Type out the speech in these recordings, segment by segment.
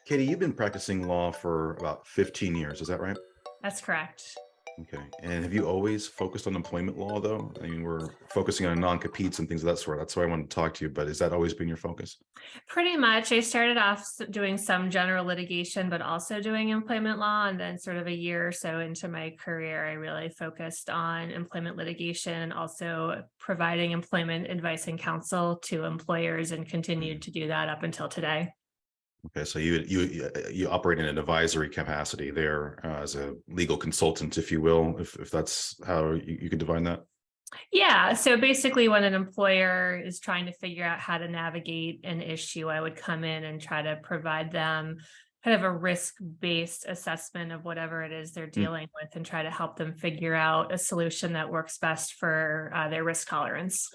Katie, you've been practicing law for about 15 years. Is that right? That's correct. Okay. And have you always focused on employment law, though? I mean, we're focusing on non-competes and things of that sort. That's why I wanted to talk to you. But has that always been your focus? Pretty much. I started off doing some general litigation, but also doing employment law. And then, sort of a year or so into my career, I really focused on employment litigation and also providing employment advice and counsel to employers, and continued Mhm. to do that up until today. Okay. So you operate in an advisory capacity there as a legal consultant, if you will, if that's how you could define that. Yeah. So basically, when an employer is trying to figure out how to navigate an issue, I would come in and try to provide them kind of a risk-based assessment of whatever it is they're Mm, dealing with, and try to help them figure out a solution that works best for their risk tolerance.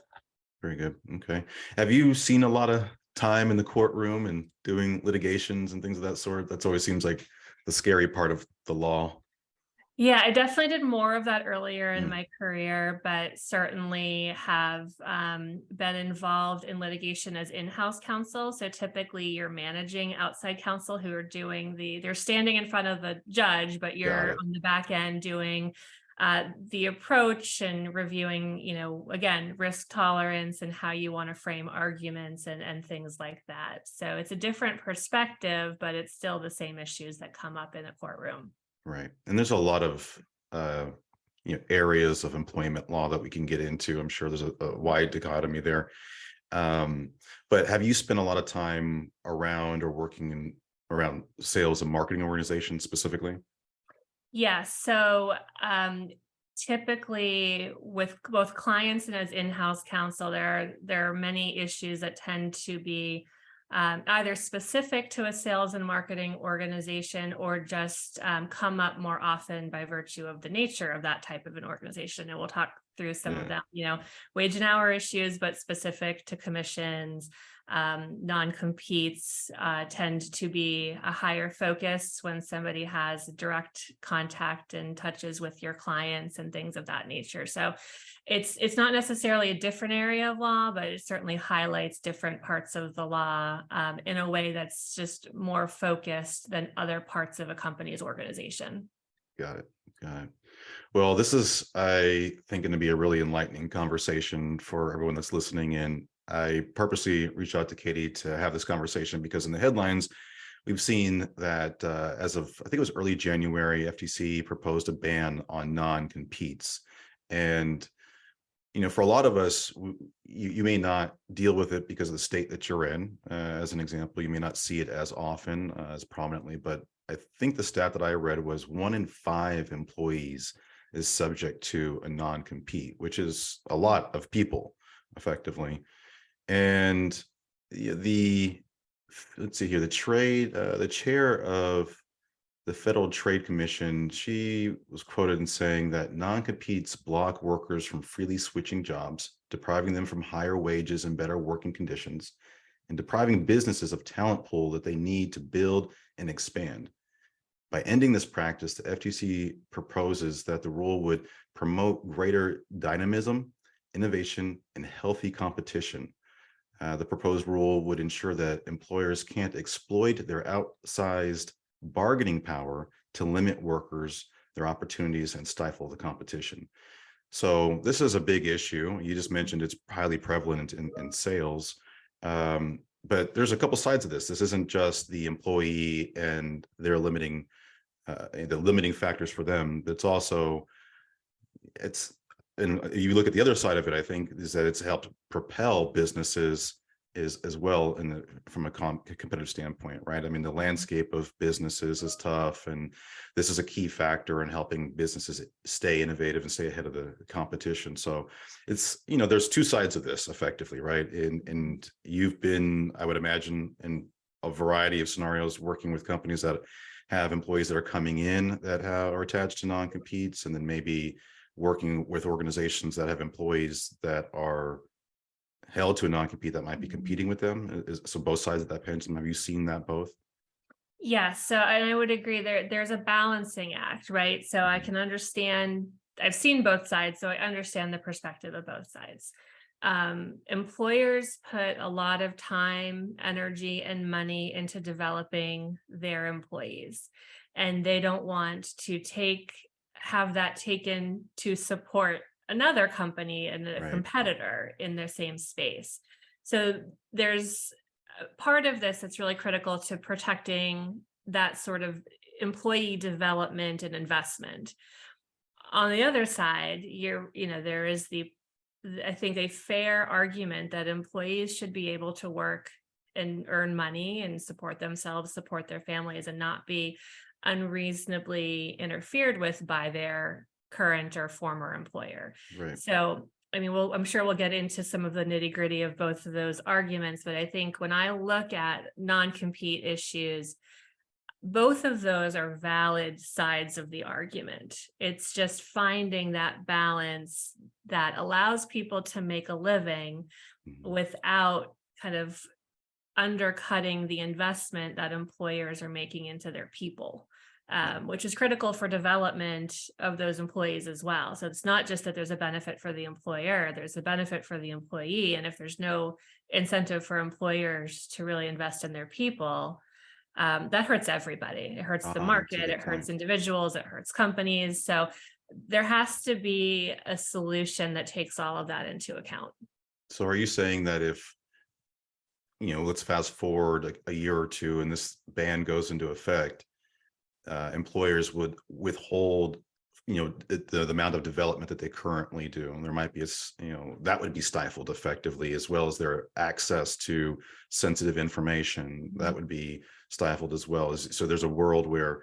very good. Okay. Have you seen a lot of time in the courtroom and doing litigations and things of that sort? That's always seems like the scary part of the law. Yeah, I definitely did more of that earlier in Mm, my career, but certainly have been involved in litigation as in-house counsel. So typically, you're managing outside counsel who are doing they're standing in front of the judge, but got you're it. on the back end doing the approach and reviewing, again, risk tolerance and how you want to frame arguments and things like that. So it's a different perspective, but it's still the same issues that come up in a courtroom. Right. And there's a lot of uh, areas of employment law that we can get into. I'm sure there's a wide dichotomy there. Um, but have you spent a lot of time around or working around sales and marketing organizations specifically? Yeah. So typically, with both clients and as in-house counsel, there are many issues that tend to be either specific to a sales and marketing organization, or just come up more often by virtue of the nature of that type of an organization. And we'll talk through some of Yeah, them, wage and hour issues, but specific to commissions. Non-competes tend to be a higher focus when somebody has direct contact and touches with your clients and things of that nature. So it's not necessarily a different area of law, but it certainly highlights different parts of the law in a way that's just more focused than other parts of a company's organization. got it. Got it. Well, this is, I think, going to be a really enlightening conversation for everyone that's listening in. I purposely reached out to Katie to have this conversation because in the headlines, we've seen that as of, I think it was early January, FTC proposed a ban on non-competes. And, for a lot of us, you may not deal with it because of the state that you're in. As an example, you may not see it as often, as prominently, but I think the stat that I read was 1 in 5 employees is subject to a non-compete, which is a lot of people effectively. And the let's see here, the chair of the Federal Trade Commission, she was quoted in saying that non-competes block workers from freely switching jobs, depriving them from higher wages and better working conditions, and depriving businesses of talent pool that they need to build and expand. By ending this practice, the FTC proposes that the rule would promote greater dynamism, innovation, and healthy competition. The proposed rule would ensure that employers can't exploit their outsized bargaining power to limit workers, their opportunities, and stifle the competition. So this is a big issue. You just mentioned it's highly prevalent in sales. But there's a couple sides of this. This isn't just the employee and their limiting factors for them. It's also it's and you look at the other side of it, I think, is that it's helped propel businesses is as well from a competitive standpoint, right? I mean, the landscape of businesses is tough, and this is a key factor in helping businesses stay innovative and stay ahead of the competition. So it's, there's two sides of this effectively, right? And you've been, I would imagine, in a variety of scenarios working with companies that have employees that are coming in that are attached to non-competes, and then maybe working with organizations that have employees that are held to a non-compete that might be competing with them. So both sides of that pendulum, have you seen that both? Yeah, so and I would agree, there's a balancing act, right? So I Mhm. can understand, I've seen both sides, so I understand the perspective of both sides. employers put a lot of time, energy, and money into developing their employees, and they don't want to have that taken to support another company and a Right. competitor in the same space. So there's a part of this that's really critical to protecting that sort of employee development and investment. On the other side, there is I think a fair argument that employees should be able to work and earn money and support themselves, support their families, and not be unreasonably interfered with by their current or former employer. Right. So, I mean, I'm sure we'll get into some of the nitty gritty of both of those arguments, but I think when I look at non-compete issues, both of those are valid sides of the argument. It's just finding that balance that allows people to make a living Mhm. without kind of undercutting the investment that employers are making into their people, Yeah. which is critical for development of those employees as well. So it's not just that there's a benefit for the employer, there's a benefit for the employee. And if there's no incentive for employers to really invest in their people, that hurts everybody. It hurts the That's a market, it good hurts point. individuals, it hurts companies. So there has to be a solution that takes all of that into account. So are you saying that if, let's fast forward a year or two and this ban goes into effect, employers would withhold, the amount of development that they currently do, and there might be that would be stifled effectively, as well as their access to sensitive information that would be stifled as well. So there's a world where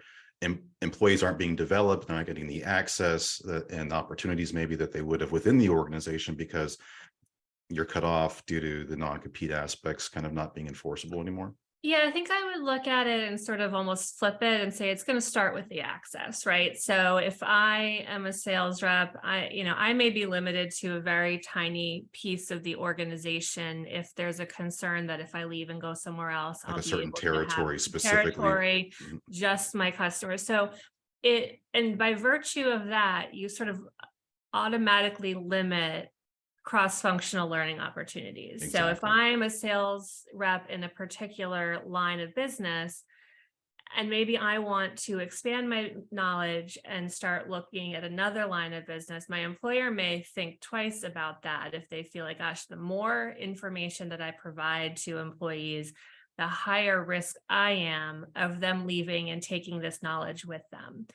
employees aren't being developed, they're not getting the access and opportunities maybe that they would have within the organization, because you're cut off due to the non-compete aspects kind of not being enforceable anymore. Yeah, I think I would look at it and sort of almost flip it and say it's going to start with the access, right? So if I am a sales rep, I may be limited to a very tiny piece of the organization. If there's a concern that if I leave and go somewhere else, Like I'll a be certain able to have territory specifically. territory, Mhm. just my customers. So and by virtue of that, you sort of automatically limit cross-functional learning opportunities. So if Exactly. I'm a sales rep in a particular line of business, and maybe I want to expand my knowledge and start looking at another line of business, my employer may think twice about that if they feel like, gosh, the more information that I provide to employees, the higher risk I am of them leaving and taking this knowledge with them.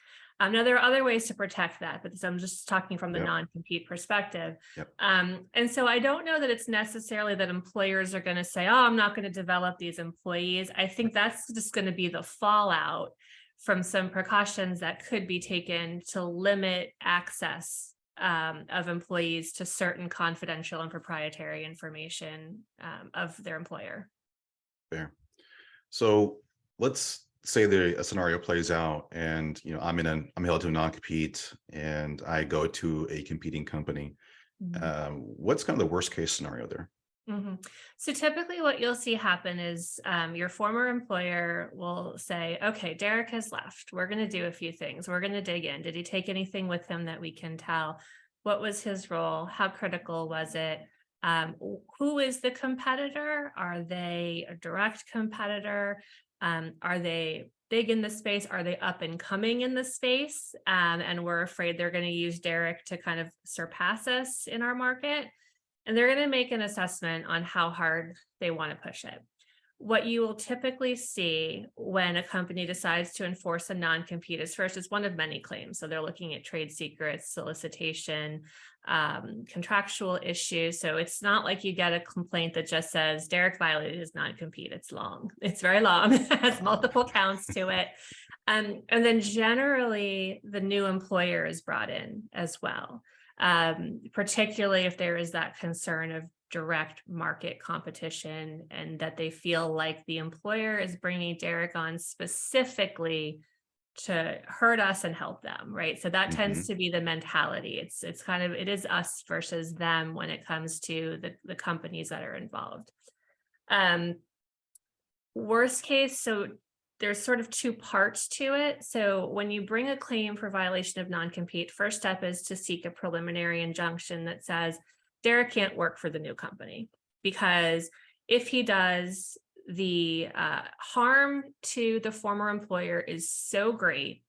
Now, there are other ways to protect that, but I'm just talking from the Yep. non-compete perspective. Yep. And so I don't know that it's necessarily that employers are going to say, oh, I'm not going to develop these employees. I think that's just going to be the fallout from some precautions that could be taken to limit access of employees to certain confidential and proprietary information of their employer. Fair. So let's say a scenario plays out, and I'm held to a non-compete, and I go to a competing company. What's kind of the worst case scenario there? So typically what you'll see happen is your former employer will say, okay, Derek has left. We're going to do a few things. We're going to dig in. Did he take anything with him that we can tell? What was his role? How critical was it? Who is the competitor? Are they a direct competitor? Are they big in the space? Are they up and coming in the space? And we're afraid they're going to use Derek to kind of surpass us in our market. And they're going to make an assessment on how hard they want to push it. What you will typically see when a company decides to enforce a non-compete is first, it's one of many claims. So they're looking at trade secrets, solicitation, contractual issues. So it's not like you get a complaint that just says Derek violated his non-compete. It's long. It's very long. It has multiple counts to it. And then generally the new employer is brought in as well. Particularly if there is that concern of direct market competition and that they feel like the employer is bringing Derek on specifically to hurt us and help them, right? So that tends Hmm. to be the mentality. It's kind of, it is us versus them when it comes to the companies that are involved. Um, Worst case, so there's sort of two parts to it. So when you bring a claim for violation of non-compete, first step is to seek a preliminary injunction that says Derek can't work for the new company, because if he does, the harm to the former employer is so great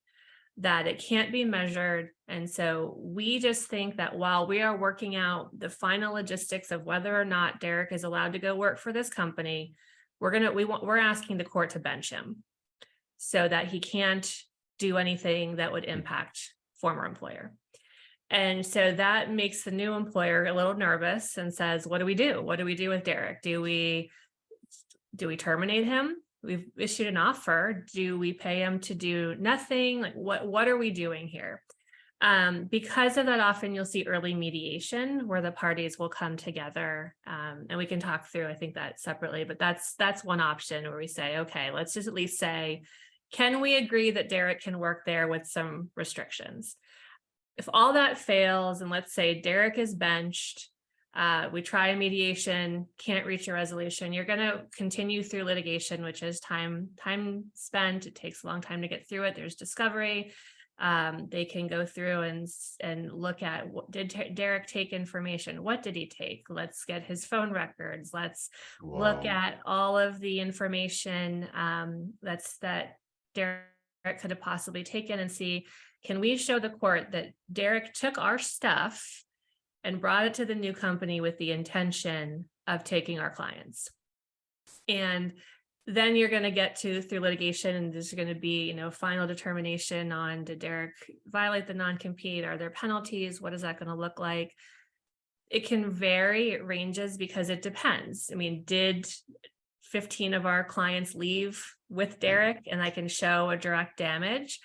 that it can't be measured. And so we just think that while we are working out the final logistics of whether or not Derek is allowed to go work for this company, we're asking the court to bench him so that he can't do anything that would impact former employer. And so that makes the new employer a little nervous and says, what do we do? What do we do with Derek? Do we terminate him? We've issued an offer. Do we pay him to do nothing? Like, what are we doing here? Because of that, often you'll see early mediation where the parties will come together, and we can talk through, I think, that separately, but that's one option where we say, okay, let's just at least say, can we agree that Derek can work there with some restrictions? If all that fails, and let's say Derek is benched, we try a mediation, can't reach a resolution, you're going to continue through litigation, which is time spent. It takes a long time to get through it. There's discovery. They can go through and look at, did Derek take information? What did he take? Let's get his phone records. Let's look at all of the information that Derek could have possibly taken, and see, can we show the court that Derek took our stuff and brought it to the new company with the intention of taking our clients? And then you're going to get through litigation, and there's going to be, final determination on, did Derek violate the non-compete? Are there penalties? What is that going to look like? It can vary. It ranges because it depends. I mean, did 15 of our clients leave with Derek, and I can show a direct damage?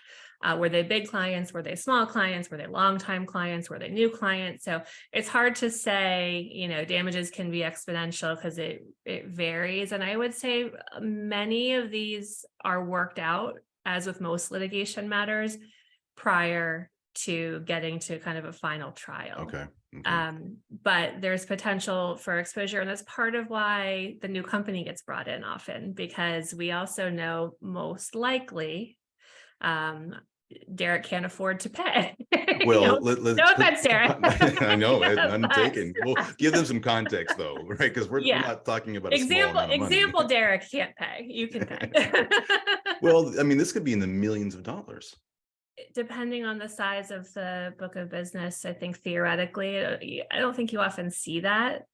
Were they big clients? Were they small clients? Were they longtime clients? Were they new clients? So it's hard to say, damages can be exponential because it varies. And I would say many of these are worked out, as with most litigation matters, prior to getting to kind of a final trial. Okay. But there's potential for exposure. And that's part of why the new company gets brought in often, because we also know most likely Derek can't afford to pay. Well, no offense, Derek. I know, Yeah, none taken. Well, give them some context though, right? Because we're not talking about a small amount of money. Example, Derek can't pay. You can pay. Well, I mean, this could be in the millions of dollars. Depending on the size of the book of business, I think theoretically, I don't think you often see that,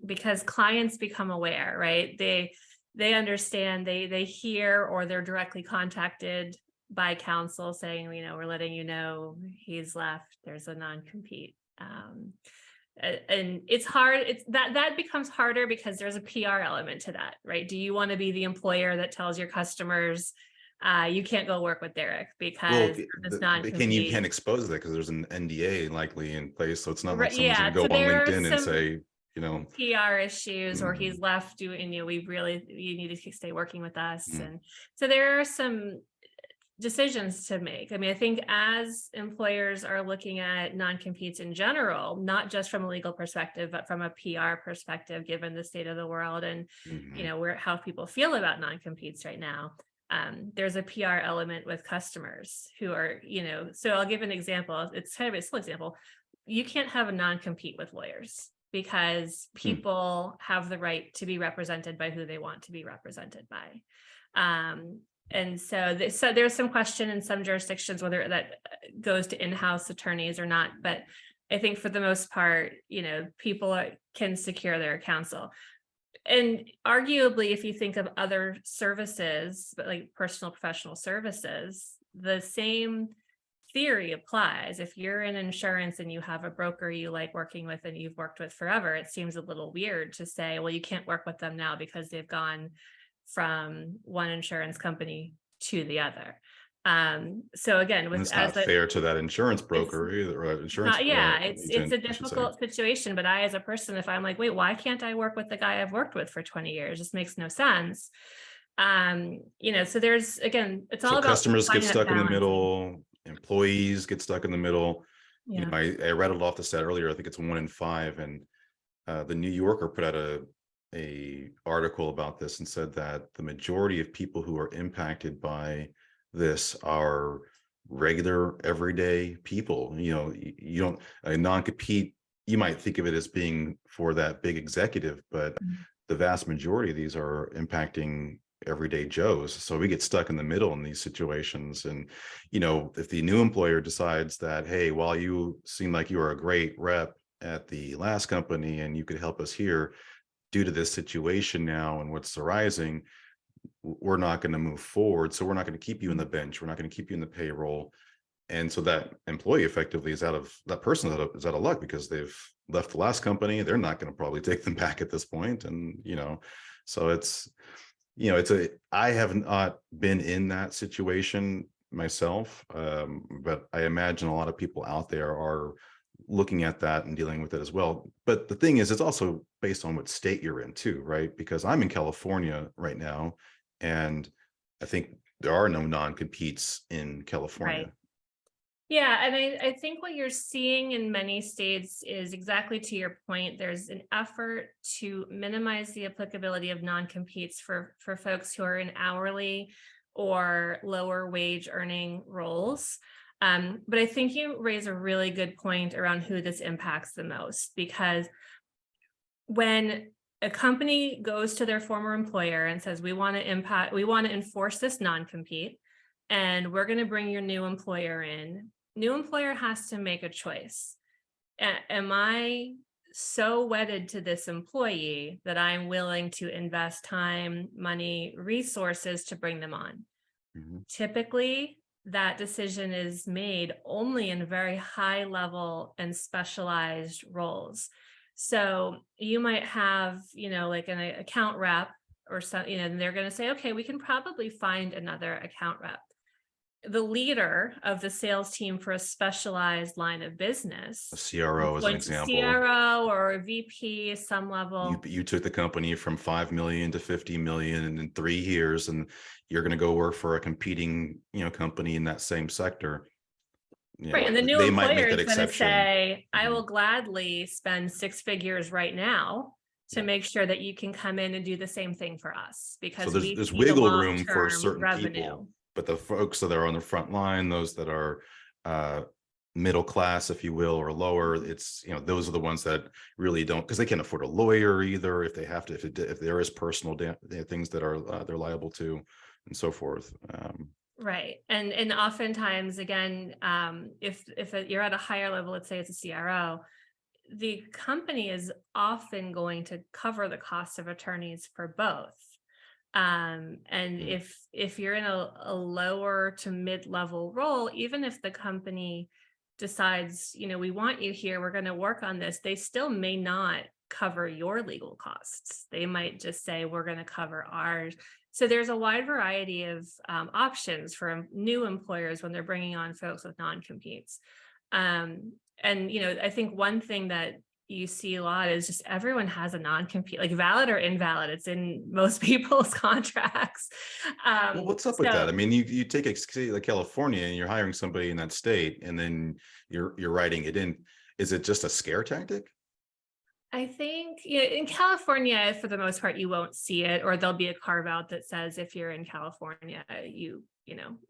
because clients become aware, right? They understand, they hear, or they're directly contacted by counsel saying, we're letting you know he's left, there's a non-compete. And it's hard. That becomes harder because there's a PR element to that, right? Do you want to be the employer that tells your customers, you can't go work with Derek because it's non-compete? You can't expose that because there's an NDA likely in place, so it's not like someone's Yeah, going to go so on there are LinkedIn and some say, PR issues, or he's left doing, you need to stay working with us. And so there are some decisions to make. I mean, I think as employers are looking at non-competes in general, not just from a legal perspective, but from a PR perspective, given the state of the world and, how people feel about non-competes right now, there's a PR element with customers who are, so I'll give an example. It's kind of a silly example. You can't have a non-compete with lawyers because people have the right to be represented by who they want to be represented by. And so there's some question in some jurisdictions whether that goes to in-house attorneys or not. But I think for the most part, people can secure their counsel. And arguably, if you think of other services, but like personal professional services, the same theory applies. If you're in insurance and you have a broker you like working with and you've worked with forever, it seems a little weird to say, well, you can't work with them now because they've gone from one insurance company to the other. So again, it's not fair to that insurance broker either, right? It's a difficult situation. But I, as a person, if I'm like, wait, why can't I work with the guy I've worked with for 20 years? This makes no sense. So there's, again, it's all about customers get stuck in the middle, employees get stuck in the middle. Yeah. I read it off the stat earlier. I think it's 1 in 5, and the New Yorker put out a article about this and said that the majority of people who are impacted by this are regular everyday people. You don't, a non-compete you might think of it as being for that big executive, but the vast majority of these are impacting everyday Joes. So we get stuck in the middle in these situations. And, if the new employer decides that, hey, while you seem like you are a great rep at the last company and you could help us here, due to this situation now and what's arising, we're not going to move forward. So we're not going to keep you in the bench. We're not going to keep you in the payroll. And so that employee effectively is that person is out of luck because they've left the last company. They're not going to probably take them back at this point. And, so I have not been in that situation myself. But I imagine a lot of people out there are looking at that and dealing with it as well. But the thing is, it's also based on what state you're in too, right? Because I'm in California right now, and I think there are no non-competes in California. Right. Yeah, and I think what you're seeing in many states is exactly to your point. There's an effort to minimize the applicability of non-competes for folks who are in hourly or lower wage earning roles. But I think you raise a really good point around who this impacts the most, because when a company goes to their former employer and says, we want to enforce this non-compete, and we're going to bring your new employer in, new employer has to make a choice. Am I so wedded to this employee that I'm willing to invest time, money, resources to bring them on? Mm-hmm. Typically, that decision is made only in very high level and specialized roles. So you might have, like an account rep or something, and they're going to say, okay, we can probably find another account rep. The leader of the sales team for a specialized line of business, A CRO as an example. CRO or a VP, some level. You took the company from 5 million to 50 million in 3 years, and you're going to go work for a competing, company in that same sector. Right. And the new they might make employer that is going to exception. say, I will gladly spend 6 figures right now to make sure that you can come in and do the same thing for us, because so we there's see wiggle the room for long-term certain revenue. people, but the folks that are on the front line, those that are middle class, if you will, or lower, it's, those are the ones that really don't, because they can't afford a lawyer either if they have to, if there is personal things that are they're liable to, and so forth. Right. And oftentimes, again, if you're at a higher level, let's say it's a CRO, the company is often going to cover the cost of attorneys for both. And if you're in a lower to mid-level role, even if the company decides, we want you here, we're going to work on this, they still may not cover your legal costs. They might just say, we're going to cover ours. So there's a wide variety of options for new employers when they're bringing on folks with non-competes. And, I think one thing that you see a lot is just everyone has a non-compete, like valid or invalid. It's in most people's contracts. Well, what's up with that? I mean, you take a state like California and you're hiring somebody in that state, and then you're writing it in. Is it just a scare tactic? I think in California, for the most part, you won't see it, or there'll be a carve out that says if you're in California, you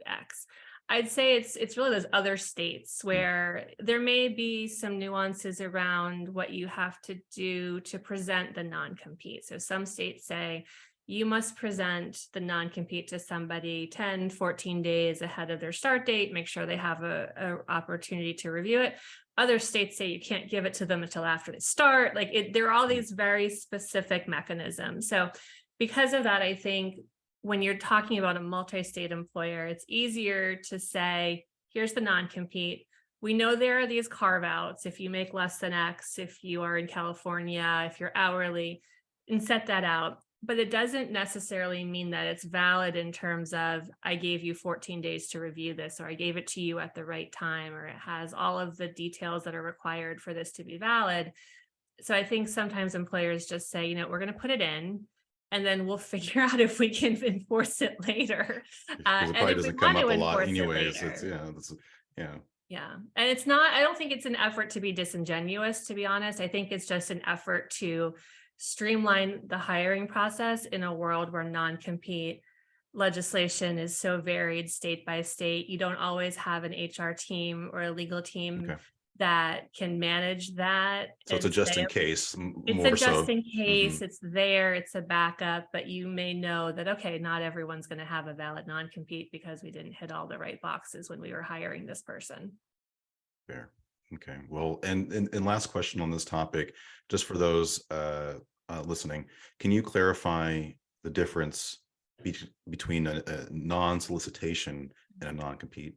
X. I'd say it's really those other states where there may be some nuances around what you have to do to present the non-compete. So some states say you must present the non-compete to somebody 10, 14 days ahead of their start date, make sure they have a opportunity to review it. Other states say you can't give it to them until after they start. There are all these very specific mechanisms. So because of that, I think when you're talking about a multi-state employer, it's easier to say, here's the non-compete. We know there are these carve-outs. If you make less than X, if you are in California, if you're hourly, and set that out. But it doesn't necessarily mean that it's valid in terms of, I gave you 14 days to review this, or I gave it to you at the right time, or it has all of the details that are required for this to be valid. So I think sometimes employers just say, we're going to put it in, and then we'll figure out if we can enforce it later. Because it probably doesn't come up a lot anyways. Yeah. And it's not, I don't think it's an effort to be disingenuous, to be honest. I think it's just an effort to streamline the hiring process in a world where non-compete legislation is so varied state by state. You don't always have an HR team or a legal team that can manage that So it's a and just say, in okay, case it's a more just so. in Mhm. case, it's there, it's a backup, but you may know that, okay, not everyone's going to have a valid non-compete because we didn't hit all the right boxes when we were hiring this person. Fair. Okay. Well, and last question on this topic, just for those listening, can you clarify the difference between a non-solicitation and a non-compete?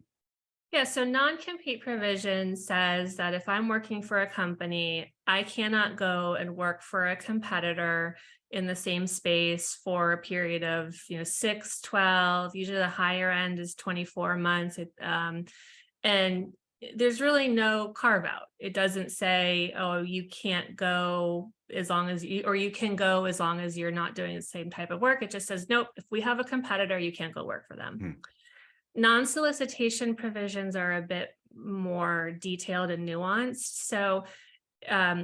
Yeah, so non-compete provision says that if I'm working for a company, I cannot go and work for a competitor in the same space for a period of, 6, 12. Usually the higher end is 24 months. And there's really no carve out. It doesn't say, oh, you can't go as long as you, or you can go as long as you're not doing the same type of work. It just says, nope, if we have a competitor, you can't go work for them. Hmm. Non-solicitation provisions are a bit more detailed and nuanced. So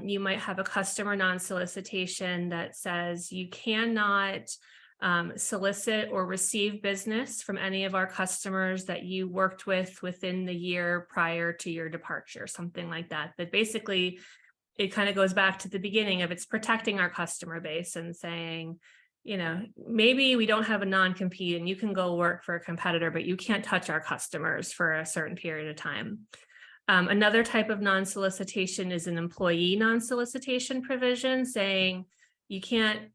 you might have a customer non-solicitation that says you cannot solicit or receive business from any of our customers that you worked with within the year prior to your departure, something like that. But basically, it kind of goes back to the beginning of it's protecting our customer base and saying, maybe we don't have a non-compete and you can go work for a competitor, but you can't touch our customers for a certain period of time. Another type of non-solicitation is an employee non-solicitation provision saying you can't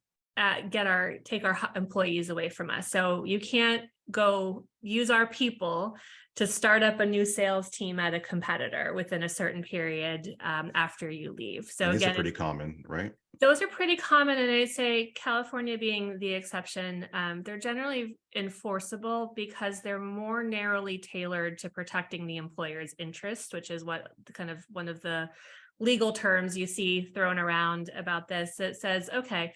take our employees away from us. So you can't go use our people to start up a new sales team at a competitor within a certain period after you leave. So And these are again, pretty common, right? those are pretty common, and I'd say California being the exception, they're generally enforceable because they're more narrowly tailored to protecting the employer's interest, which is what kind of one of the legal terms you see thrown around about this. It says, okay,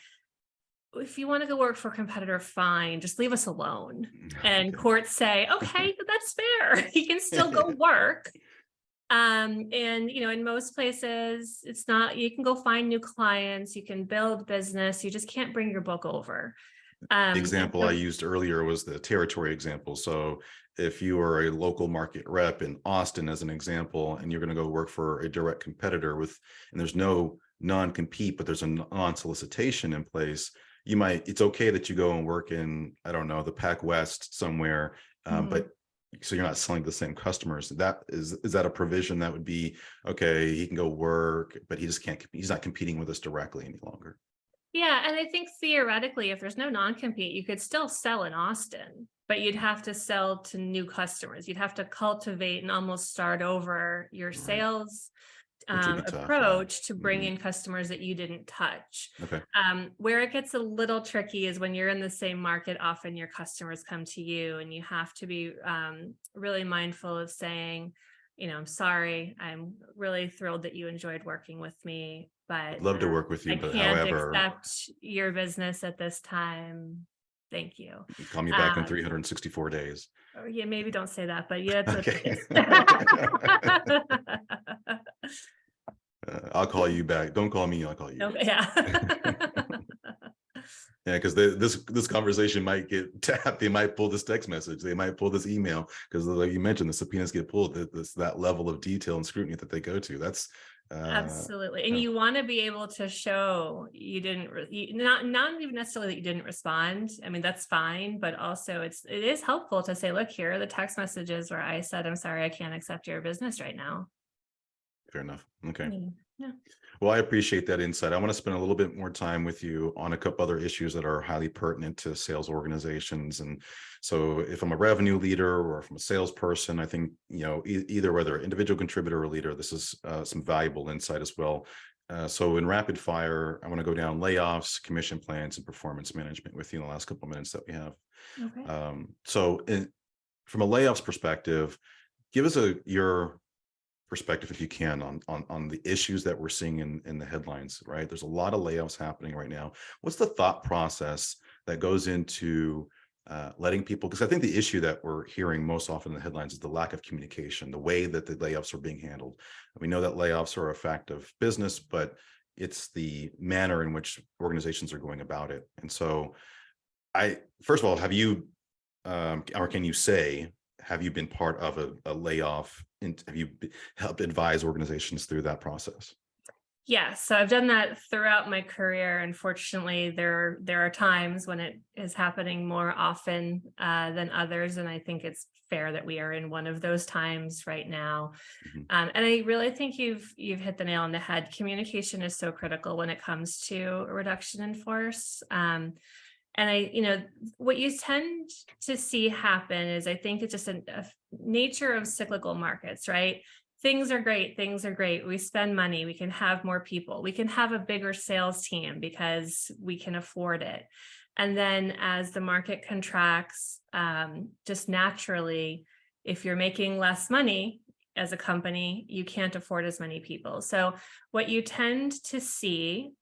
if you want to go work for a competitor, fine, just leave us alone. And Okay. courts say, okay, that's fair. He can still go work. And in most places, it's not, you can go find new clients, you can build business, you just can't bring your book over. The example I So used earlier was the territory example. So if you are a local market rep in Austin, as an example, and you're going to go work for a direct competitor and there's no non-compete, but there's a non-solicitation in place, it's okay that you go and work in, I don't know, the Pac West somewhere, Mhm. but so you're not selling to the same customers. Is that a provision that would be, okay, he can go work, but he's not competing with us directly any longer. Yeah, and I think theoretically, if there's no non-compete, you could still sell in Austin, but you'd have to sell to new customers. You'd have to cultivate and almost start over your Right. sales Which would be tough. Yeah. approach to bring Mhm. in customers that you didn't touch. Okay. Where it gets a little tricky is when you're in the same market, often your customers come to you and you have to be really mindful of saying, I'm sorry, I'm really thrilled that you enjoyed working with me, I'd but love to work with you, I but can't however, accept your business at this time. Thank you. call me back in Um, 364 days. or yeah, maybe don't say that, but yeah, Okay. it's I'll call you back. Don't call me. I'll call you. okay, yeah. Yeah, because this conversation might get tapped. They might pull this text message. They might pull this email because, like you mentioned, the subpoenas get pulled. That level of detail and scrutiny that they go to. That's Absolutely. And yeah, you want to be able to show you didn't, not even necessarily that you didn't respond. I mean, that's fine, but also it is helpful to say, look, here are the text messages where I said, I'm sorry, I can't accept your business right now. fair enough. Okay. Yeah. Well, I appreciate that insight. I want to spend a little bit more time with you on a couple other issues that are highly pertinent to sales organizations. And so if I'm a revenue leader or if I'm a salesperson, I think, either whether individual contributor or leader, this is some valuable insight as well. So in rapid fire, I want to go down layoffs, commission plans, and performance management with you in the last couple of minutes that we have. Okay. From a layoffs perspective, give us your perspective, if you can, on the issues that we're seeing in the headlines, right? There's a lot of layoffs happening right now. What's the thought process that goes into letting people, because I think the issue that we're hearing most often in the headlines is the lack of communication, the way that the layoffs are being handled. We know that layoffs are a fact of business, but it's the manner in which organizations are going about it. And so first of all, have you, or can you say, have you been part of a layoff? And have you helped advise organizations through that process? Yeah, so I've done that throughout my career. Unfortunately, there are times when it is happening more often than others, and I think it's fair that we are in one of those times right now. Mhm. And I really think you've hit the nail on the head. Communication is so critical when it comes to a reduction in force. And what you tend to see happen is, I think it's just a nature of cyclical markets, right? Things are great. Things are great. We spend money. We can have more people. We can have a bigger sales team because we can afford it. And then as the market contracts, just naturally, if you're making less money as a company, you can't afford as many people. So what you tend to see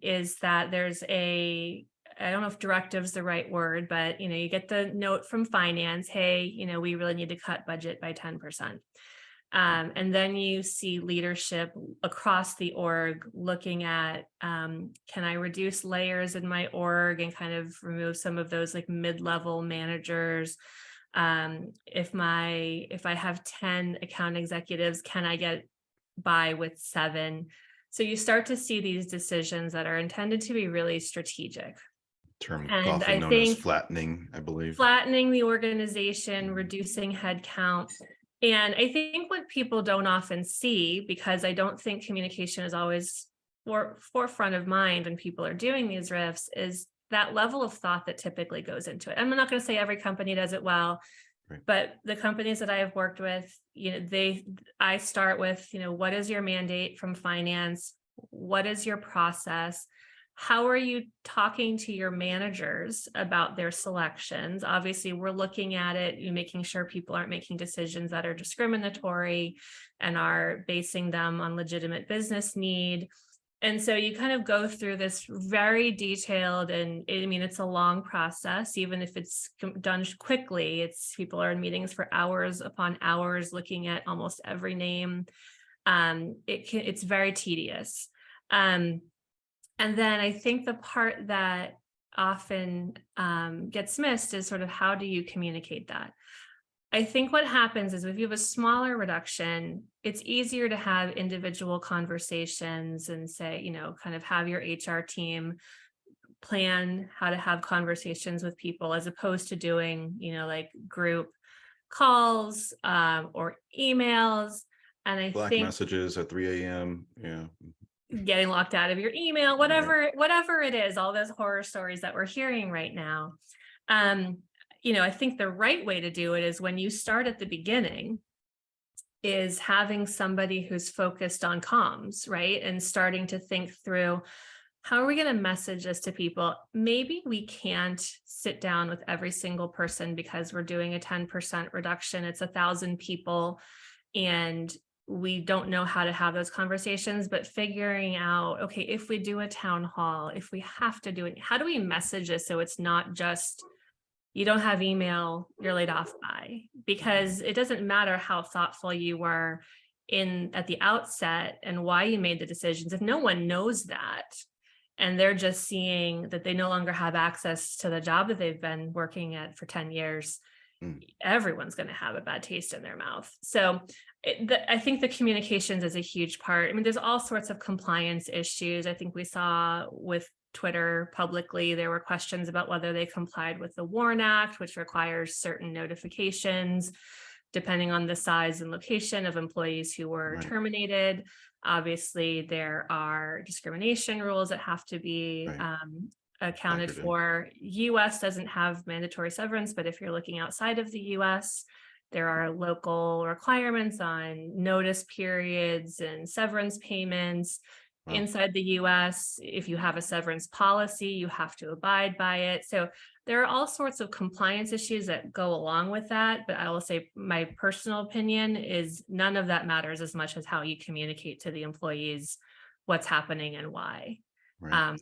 is that there's I don't know if directive is the right word, but you get the note from finance, hey, we really need to cut budget by 10%. And then you see leadership across the org looking at, can I reduce layers in my org and kind of remove some of those like mid-level managers? If I have 10 account executives, can I get by with 7? So you start to see these decisions that are intended to be really strategic. Term And often I known as think flattening, I believe. flattening the organization, reducing headcount. And I think what people don't often see, because I don't think communication is always forefront of mind when people are doing these RIFs, is that level of thought that typically goes into it. I'm not going to say every company does it well, Right. but the companies that I have worked with, I start with, what is your mandate from finance? What is your process? How are you talking to your managers about their selections? Obviously, we're looking at it, making sure people aren't making decisions that are discriminatory and are basing them on legitimate business need. And so you kind of go through this very detailed, and it's a long process, even if it's done quickly. People are in meetings for hours upon hours looking at almost every name. It's very tedious. And then I think the part that often gets missed is sort of, how do you communicate that? I think what happens is, if you have a smaller reduction, it's easier to have individual conversations and say, kind of have your HR team plan how to have conversations with people, as opposed to doing, like group calls or emails. And I Black think messages at 3 a.m. Yeah. getting locked out of your email, whatever it is, all those horror stories that we're hearing right now. I think the right way to do it is, when you start at the beginning, is having somebody who's focused on comms, right? And starting to think through, how are we going to message this to people? Maybe we can't sit down with every single person because we're doing a 10% reduction. It's 1,000 people, and we don't know how to have those conversations, but figuring out, okay, if we do a town hall, if we have to do it, how do we message this so it's not just, you don't have email, you're laid off by? Because it doesn't matter how thoughtful you were at the outset and why you made the decisions. If no one knows that, and they're just seeing that they no longer have access to the job that they've been working at for 10 years, everyone's going to have a bad taste in their mouth. So I think the communications is a huge part. There's all sorts of compliance issues. I think we saw with Twitter publicly, there were questions about whether they complied with the WARN Act, which requires certain notifications depending on the size and location of employees who were terminated. Obviously, there are discrimination rules that have to be accounted for. US doesn't have mandatory severance, but if you're looking outside of the US, there are local requirements on notice periods and severance payments. Inside the US, if you have a severance policy, you have to abide by it. So there are all sorts of compliance issues that go along with that. But I will say, my personal opinion is, none of that matters as much as how you communicate to the employees what's happening and why.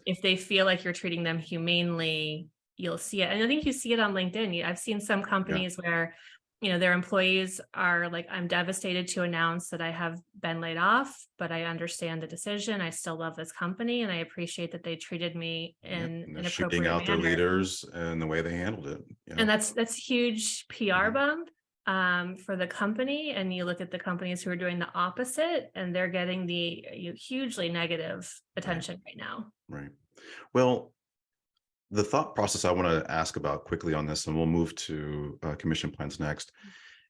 If they feel like you're treating them humanely, you'll see it. And I think you see it on LinkedIn. I've seen some companies where, their employees are like, I'm devastated to announce that I have been laid off, but I understand the decision. I still love this company, and I appreciate that they treated me in an shooting appropriate out their manner. leaders and the way they handled it. And that's huge PR bump. for the company, and you look at the companies who are doing the opposite, and they're getting the hugely negative attention right now. Right. Well, the thought process I want to ask about quickly on this, and we'll move to commission plans next,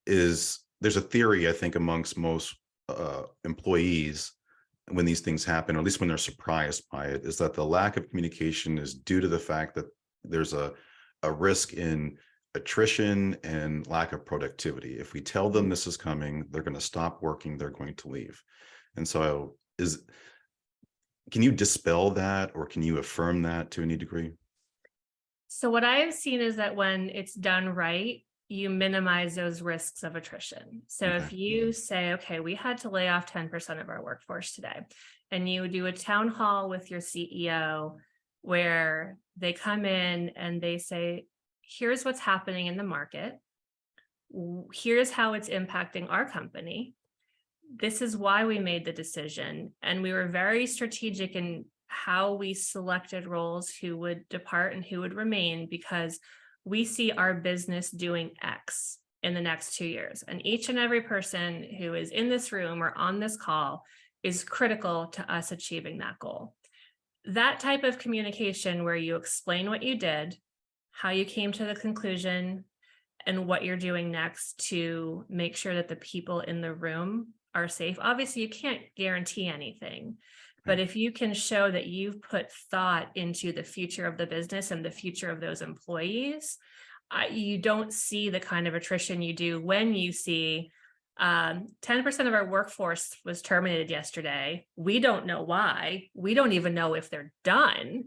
is there's a theory, I think, amongst most employees when these things happen, or at least when they're surprised by it, is that the lack of communication is due to the fact that there's a risk in attrition and lack of productivity. If we tell them this is coming, they're going to stop working, they're going to leave. And so can you dispel that, or can you affirm that to any degree? So what I have seen is that when it's done right, you minimize those risks of attrition. So Okay. if you say, okay, we had to lay off 10% of our workforce today, and you do a town hall with your CEO where they come in and they say, here's what's happening in the market. Here's how it's impacting our company. This is why we made the decision. And we were very strategic in how we selected roles who would depart and who would remain, because we see our business doing X in the next 2 years. And each and every person who is in this room or on this call is critical to us achieving that goal. That type of communication where you explain what you did, how you came to the conclusion, and what you're doing next to make sure that the people in the room are safe. Obviously, you can't guarantee anything, but if you can show that you've put thought into the future of the business and the future of those employees, you don't see the kind of attrition you do when you see 10% of our workforce was terminated yesterday. We don't know why. We don't even know if they're done.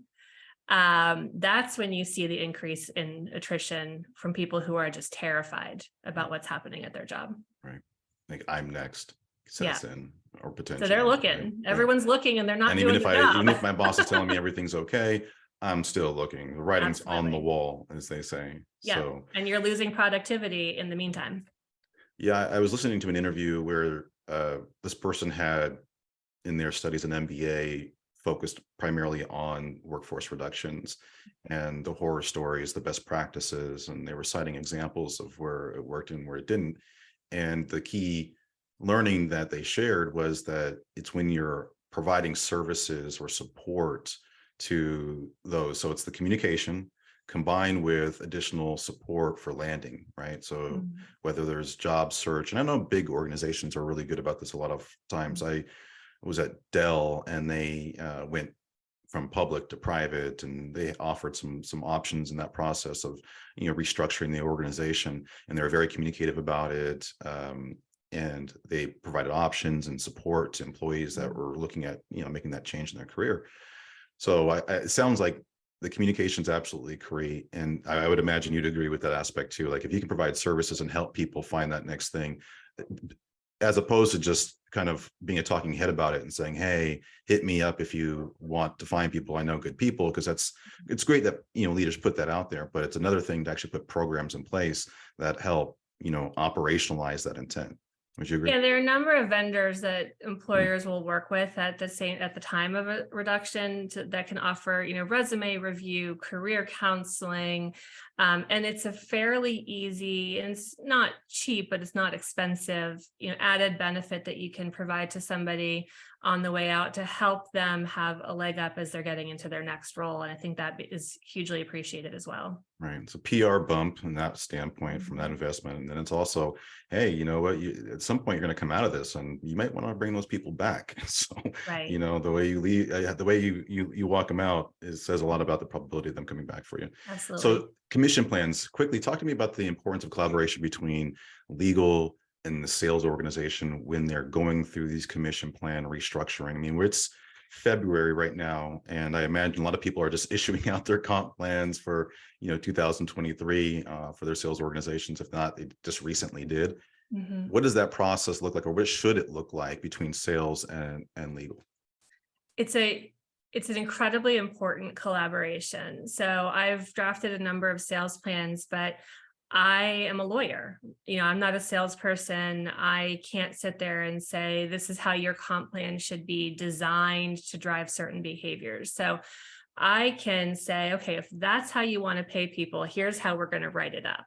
That's when you see the increase in attrition from people who are just terrified about what's happening at their job. Right. Like, I'm next. Yeah. In, or potentially. So they're looking. Right? Everyone's looking, and they're not And doing the job. even if my boss is telling me everything's okay, I'm still looking. The writing's on the Absolutely. wall, as they say. Yeah. So, and you're losing productivity in the meantime. yeah, I was listening to an interview where this person had in their studies an MBA focused primarily on workforce reductions and the horror stories, the best practices, and they were citing examples of where it worked and where it didn't. And the key learning that they shared was that it's when you're providing services or support to those. So it's the communication combined with additional support for landing, right? So whether there's job search, and I know big organizations are really good about this a lot of times. I was at Dell, and they went from public to private, and they offered some options in that process of restructuring the organization, and they were very communicative about it. And they provided options and support to employees that were looking at making that change in their career. So it sounds like the communication is absolutely key, and I would imagine you'd agree with that aspect too. Like, if you can provide services and help people find that next thing, as opposed to just kind of being a talking head about it and saying, hey, hit me up if you want to find people. I know good people, because it's great that leaders put that out there, but it's another thing to actually put programs in place that help operationalize that intent. Would you agree? Yeah, there are a number of vendors that employers will work with at the time of a reduction that can offer, resume review, career counseling, and it's a fairly easy, and it's not cheap, but it's not expensive, added benefit that you can provide to somebody on the way out to help them have a leg up as they're getting into their next role. And I think that is hugely appreciated as well. Right. It's a PR bump from that standpoint, from that investment. And then it's also, hey, you know what, at some point you're going to come out of this, and you might want to bring those people back. So, right. The way you leave, the way you walk them out, it says a lot about the probability of them coming back for you. Absolutely. So commission plans, quickly talk to me about the importance of collaboration between legal and the sales organization when they're going through these commission plan restructuring. I mean, it's February right now, and I imagine a lot of people are just issuing out their comp plans for 2023 for their sales organizations. If not, they just recently did. What does that process look like, or what should it look like between sales and legal? It's an incredibly important collaboration. So I've drafted a number of sales plans, but I am a lawyer. I'm not a salesperson. I can't sit there and say, this is how your comp plan should be designed to drive certain behaviors. So I can say, okay, if that's how you want to pay people, here's how we're going to write it up.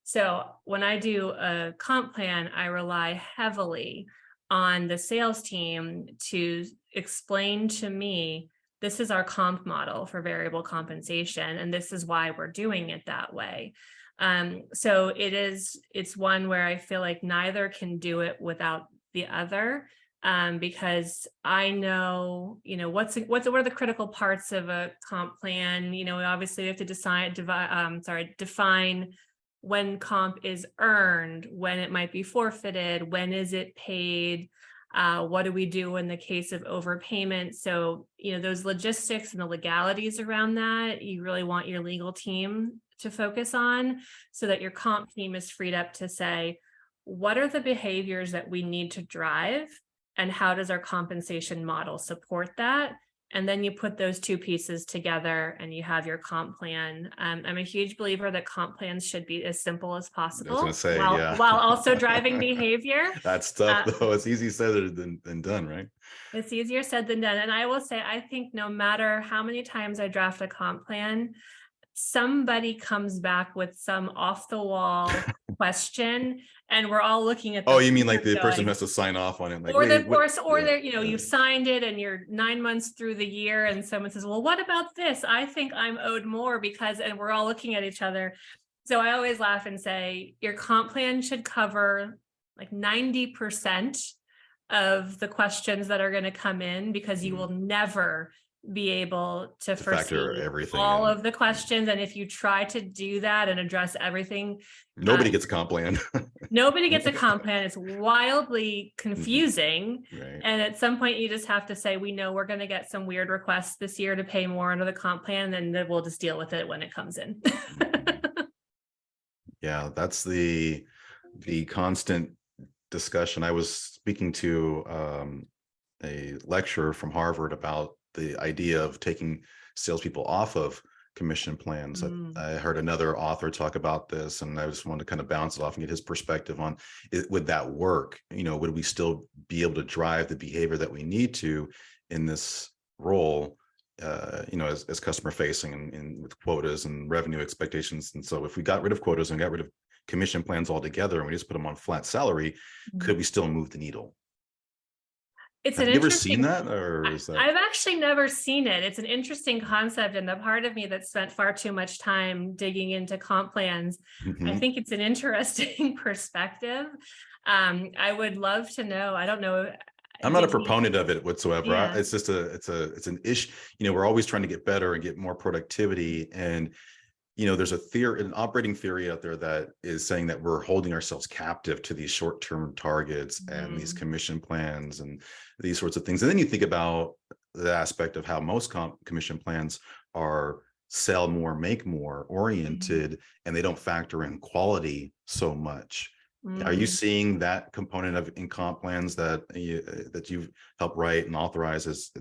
So when I do a comp plan, I rely heavily on the sales team to explain to me, this is our comp model for variable compensation, and this is why we're doing it that way. So it's one where I feel like neither can do it without the other. Because I know, what are the critical parts of a comp plan? Obviously we have to define when comp is earned, when it might be forfeited, when is it paid, what do we do in the case of overpayment? So, those logistics and the legalities around that, you really want your legal team to focus on, so that your comp team is freed up to say, what are the behaviors that we need to drive? And how does our compensation model support that? And then you put those two pieces together and you have your comp plan. I'm a huge believer that comp plans should be as simple as I was possible, going to say, while also driving behavior. That's tough, though. It's easy said than done, right? It's easier said than done. And I will say, I think no matter how many times I draft a comp plan, somebody comes back with some off the wall question, and we're all looking at. Oh, you mean like the person who has to sign off on it, like, you've signed it and you're 9 months through the year, and someone says, "Well, what about this? I think I'm owed more because," and we're all looking at each other. So I always laugh and say, your comp plan should cover like 90% of the questions that are going to come in, because you will never be able to factor foresee everything all in. of the questions. And if you try to do that and address everything, nobody gets a comp plan. Nobody gets a comp plan. It's wildly confusing. Right. And at some point you just have to say, we know we're going to get some weird requests this year to pay more under the comp plan, and then we'll just deal with it when it comes in. Yeah, that's the constant discussion. I was speaking to a lecturer from Harvard about the idea of taking salespeople off of commission plans. I heard another author talk about this, and I just wanted to kind of bounce it off and get his perspective on it. Would that work? Would we still be able to drive the behavior that we need to in this role, as customer facing and with quotas and revenue expectations? And so if we got rid of quotas and got rid of commission plans altogether and we just put them on flat salary, could we still move the needle? Have you ever seen that, or is that? I've actually never seen it. It's an interesting concept, and the part of me that spent far too much time digging into comp plans, I think it's an interesting perspective. I would love to know. I don't know. I'm not a proponent of it whatsoever. Yeah. It's just it's an issue. We're always trying to get better and get more productivity, and there's an operating theory out there that is saying that we're holding ourselves captive to these short-term targets and these commission plans and these sorts of things. And then you think about the aspect of how most commission plans are sell more, make more oriented, and they don't factor in quality so much. Are you seeing that component in comp plans that you've helped write and authorize?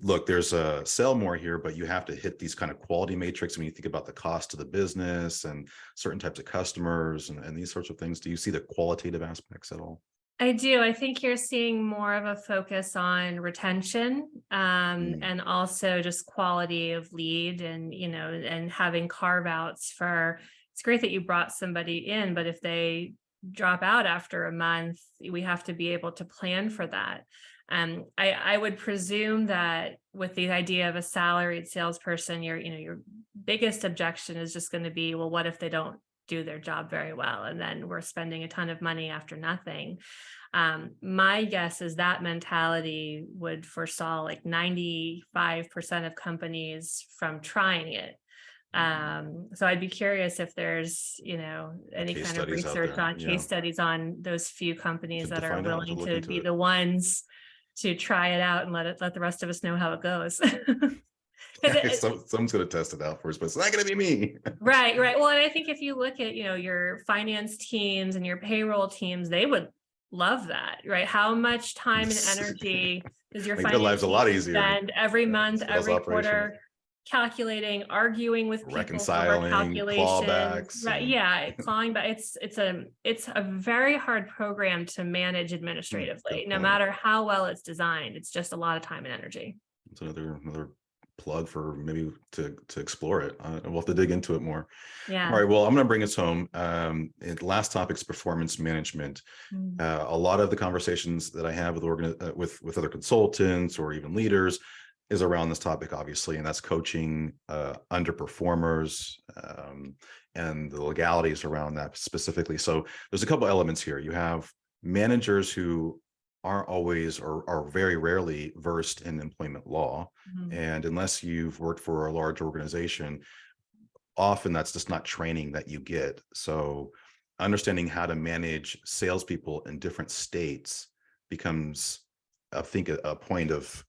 Look, there's a sell more here, but you have to hit these kind of quality matrix when you think about the cost of the business and certain types of customers and these sorts of things. Do you see the qualitative aspects at all? I do. I think you're seeing more of a focus on retention, and also just quality of lead, and and having carve outs for. It's great that you brought somebody in, but if they drop out after a month, we have to be able to plan for that. I would presume that with the idea of a salaried salesperson, your biggest objection is just going to be, well, what if they don't do their job very well, and then we're spending a ton of money after nothing? My guess is that mentality would forestall like 95% of companies from trying it. So I'd be curious if there's, any kind of research on case studies on those few companies that are willing to be the ones to try it out and let the rest of us know how it goes. Someone's going to test it out for us, but it's not going to be me. Right. Well, and I think if you look at, your finance teams and your payroll teams, they would love that, right? How much time and energy does your finance lives a lot easier spend every month, every quarter, calculating, arguing with people, reconciling, clawbacks, right? Yeah, clawing back. It's a very hard program to manage administratively, no matter how well it's designed. It's just a lot of time and energy. It's another plug for maybe to explore it. We'll have to dig into it more. All Yeah. right. Well, I'm going to bring us home. And the last topic is performance management. Mm. A lot of the conversations that I have with with other consultants or even leaders is around this topic, obviously, and that's coaching underperformers and the legalities around that specifically. So there's a couple elements here. You have managers who aren't always or are very rarely versed in employment law. Mhm. And unless you've worked for a large organization, often that's just not training that you get. So understanding how to manage salespeople in different states becomes, I think, a point of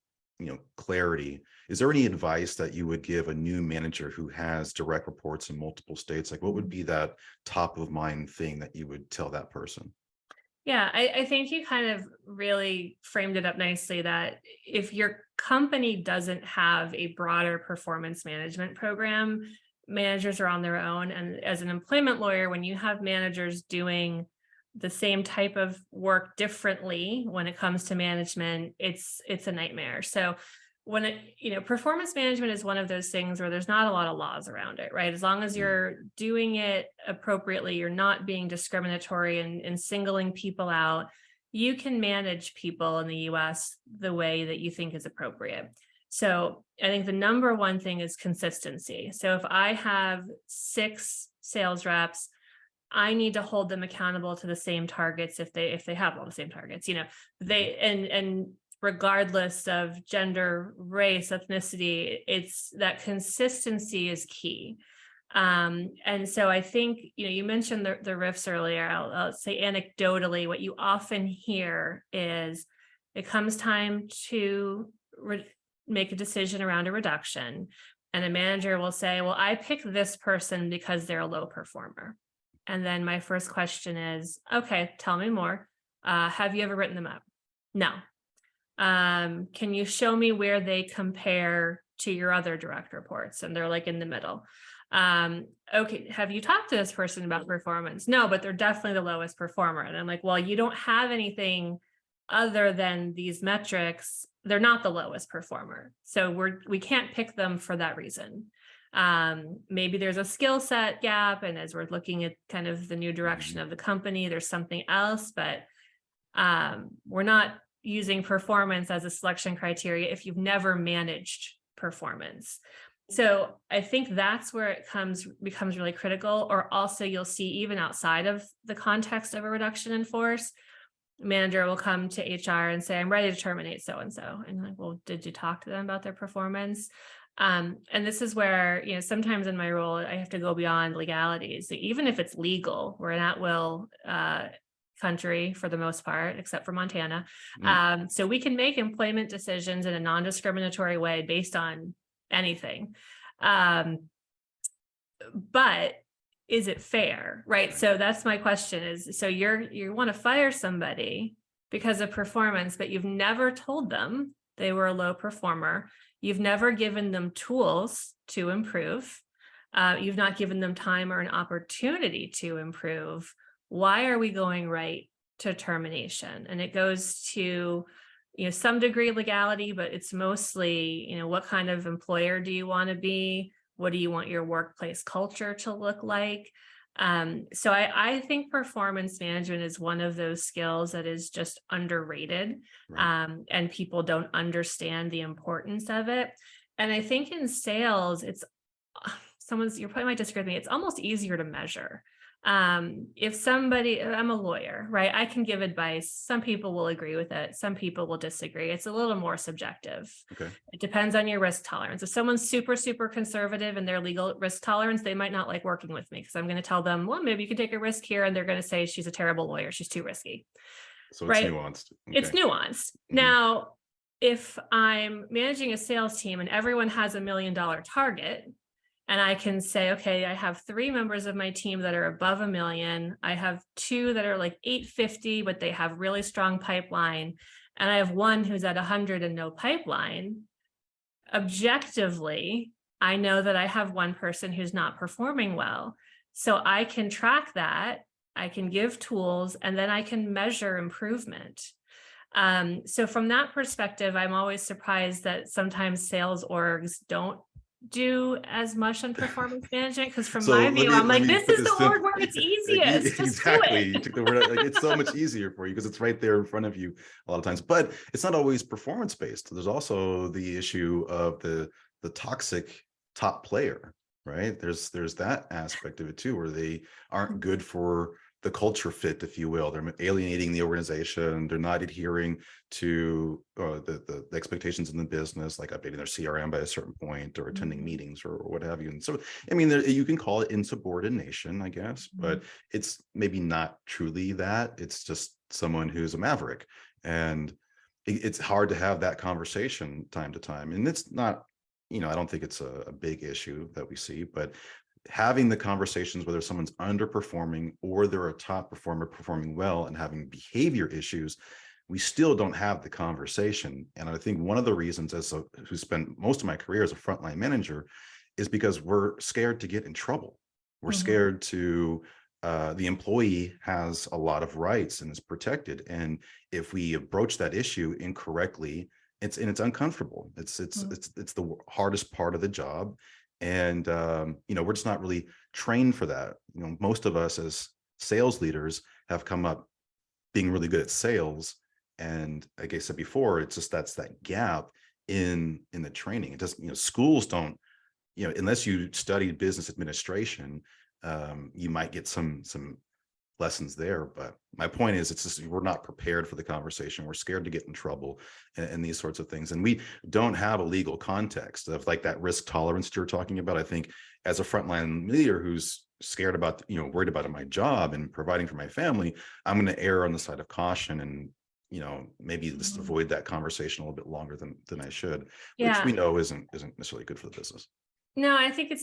clarity. Is there any advice that you would give a new manager who has direct reports in multiple states? Like, what would be that top of mind thing that you would tell that person? Yeah, I think you kind of really framed it up nicely that if your company doesn't have a broader performance management program, managers are on their own. And as an employment lawyer, when you have managers doing the same type of work differently when it comes to management, it's a nightmare. So when performance management is one of those things where there's not a lot of laws around it, right? As long as you're doing it appropriately, you're not being discriminatory and singling people out, you can manage people in the US the way that you think is appropriate. So I think the number one thing is consistency. So if I have 6 sales reps, I need to hold them accountable to the same targets if they have all the same targets. They and regardless of gender, race, ethnicity, it's that consistency is key. And so I think, you mentioned the RIFs earlier. I'll say anecdotally, what you often hear is it comes time to make a decision around a reduction. And a manager will say, well, I picked this person because they're a low performer. And then my first question is, okay, tell me more. Have you ever written them up? No. Can you show me where they compare to your other direct reports? And they're like in the middle. Okay, have you talked to this person about performance? No, but they're definitely the lowest performer. And I'm like, well, you don't have anything other than these metrics. They're not the lowest performer. So we can't pick them for that reason. Maybe there's a skill set gap. And as we're looking at kind of the new direction of the company, there's something else, but we're not using performance as a selection criteria if you've never managed performance. So I think that's where it becomes really critical. Or also you'll see even outside of the context of a reduction in force, manager will come to HR and say, I'm ready to terminate so-and-so. And like, well, did you talk to them about their performance? And this is where, sometimes in my role, I have to go beyond legalities. So even if it's legal, we're an at-will country for the most part, except for Montana. So we can make employment decisions in a non-discriminatory way based on anything. But is it fair, right? So that's my question is, so you want to fire somebody because of performance, but you've never told them they were a low performer. You've never given them tools to improve. You've not given them time or an opportunity to improve. Why are we going right to termination? And it goes to, some degree of legality, but it's mostly, what kind of employer do you want to be? What do you want your workplace culture to look like? So I think performance management is one of those skills that is just underrated, and people don't understand the importance of it. And I think in sales, you probably might disagree with me, it's almost easier to measure. If somebody, I'm a lawyer, right? I can give advice. Some people will agree with it. Some people will disagree. It's a little more subjective. Okay. It depends on your risk tolerance. If someone's super, super conservative in their legal risk tolerance, they might not like working with me because I'm going to tell them, well, maybe you can take a risk here. And they're going to say she's a terrible lawyer. She's too risky. So it's nuanced. Okay. It's nuanced. Now, if I'm managing a sales team and everyone has $1 million target, and I can say, okay, I have 3 members of my team that are above $1 million. I have 2 that are like 850, but they have really strong pipeline. And I have 1 who's at 100 and no pipeline. Objectively, I know that I have 1 person who's not performing well. So I can track that. I can give tools, and then I can measure improvement. So from that perspective, I'm always surprised that sometimes sales orgs don't do as much on performance management, because from So my view, I'm let like, me this put is the this org simple. where it's easiest. Just do Exactly. You it. took the word out. Like, it's so much easier for you because it's right there in front of you a lot of times. But it's not always performance based. There's also the issue of the toxic top player, right? There's that aspect of it too, where they aren't good for the culture fit, if you will. They're alienating the organization. They're not adhering to the expectations in the business, like updating their CRM by a certain point or attending Mhm. meetings or what have you. And so, I mean, you can call it insubordination, I guess, but Mhm. it's maybe not truly that. It's just someone who's a maverick. And it's hard to have that conversation time to time. And it's not, I don't think it's a big issue that we see, but having the conversations, whether someone's underperforming or they're a top performer performing well and having behavior issues, we still don't have the conversation. And I think one of the reasons, who spent most of my career as a frontline manager, is because we're scared to get in trouble. We're Mhm. scared to, the employee has a lot of rights and is protected. And if we approach that issue incorrectly, it's uncomfortable. It's the hardest part of the job. And we're just not really trained for that. Most of us as sales leaders have come up being really good at sales. And like I said before, it's just that's that gap in the training. It doesn't, schools don't, unless you studied business administration, you might get some lessons there. But my point is, it's just we're not prepared for the conversation. We're scared to get in trouble and these sorts of things. And we don't have a legal context of like that risk tolerance that you're talking about. I think as a frontline leader who's scared about, worried about my job and providing for my family, I'm going to err on the side of caution and, maybe just Mhm. avoid that conversation a little bit longer than I should, which we Yeah. know isn't necessarily good for the business. No, I think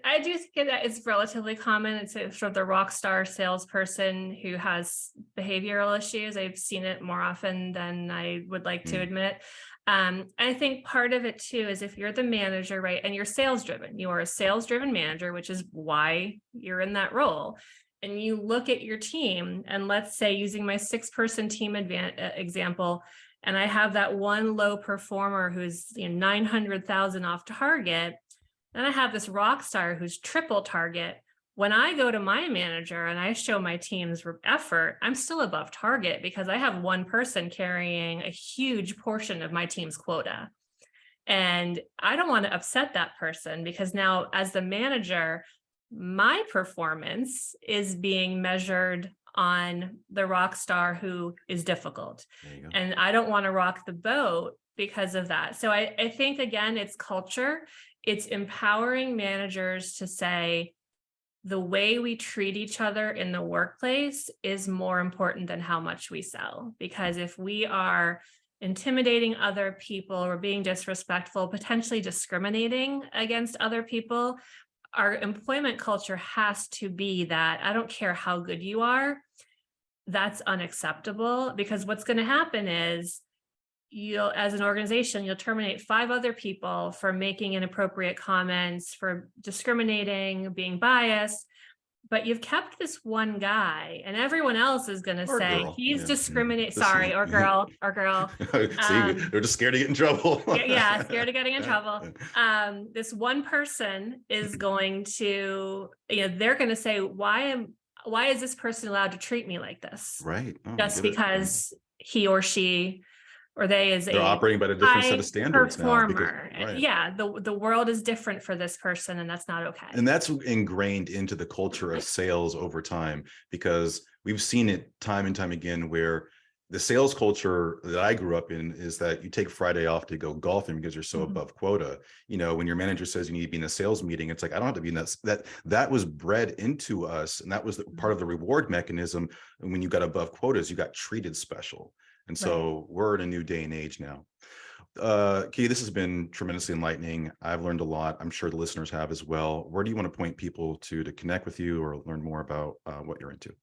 I do think that it's relatively common. It's sort of the rock star salesperson who has behavioral issues. I've seen it more often than I would like to Mm, admit. I think part of it too is if you're the manager, right, and you're sales driven, you are a sales driven manager, which is why you're in that role. And you look at your team, and let's say using my 6-person team example, and I have that one low performer who's 900,000 off target. Then I have this rock star who's triple target. When I go to my manager and I show my team's effort, I'm still above target because I have one person carrying a huge portion of my team's quota. And I don't want to upset that person because now, as the manager, my performance is being measured on the rock star who is difficult. there you go. And I don't want to rock the boat because of that. So I think, again, it's culture. It's empowering managers to say, the way we treat each other in the workplace is more important than how much we sell. Because if we are intimidating other people or being disrespectful, potentially discriminating against other people, our employment culture has to be that I don't care how good you are, that's unacceptable. Because what's going to happen is, you'll, as an organization, you'll terminate 5 other people for making inappropriate comments, for discriminating, being biased, but you've kept this one guy, and everyone else is going to Or say girl, he's yeah. discriminate. This Sorry, or girl, or girl. see, Um, they're just scared to get in trouble. yeah, scared of getting in trouble. This one person is going to, they're going to say, why is this person allowed to treat me like this? Right. Oh, I Just get it. Yeah. because he or she or they is They're a operating by a different set of high standards now because, performer. right. Yeah, the world is different for this person, and that's not And okay. that's ingrained into the culture of sales over time, because we've seen it time and time again where the sales culture that I grew up in is that you take Friday off to go golfing because you're so Mhm. above quota. When your manager says you need to be in a sales meeting, it's like, I don't have to be in that was bred into us. And that was part of the reward mechanism. And when you got above quotas, you got treated special. And Right. so we're in a new day and age now. Key, this has been tremendously enlightening. I've learned a lot. I'm sure the listeners have as well. Where do you want to point people to connect with you or learn more about what you're into?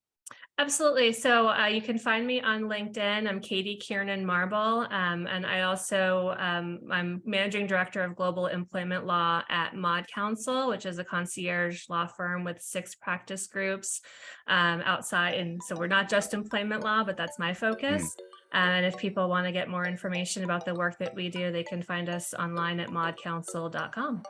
Absolutely. So you can find me on LinkedIn. I'm Katie Kiernan Marble. And I also, I'm managing director of global employment law at modCounsel, which is a concierge law firm with 6 practice groups outside. And so we're not just employment law, but that's my Mm, focus. And if people want to get more information about the work that we do, they can find us online at modcounsel.com.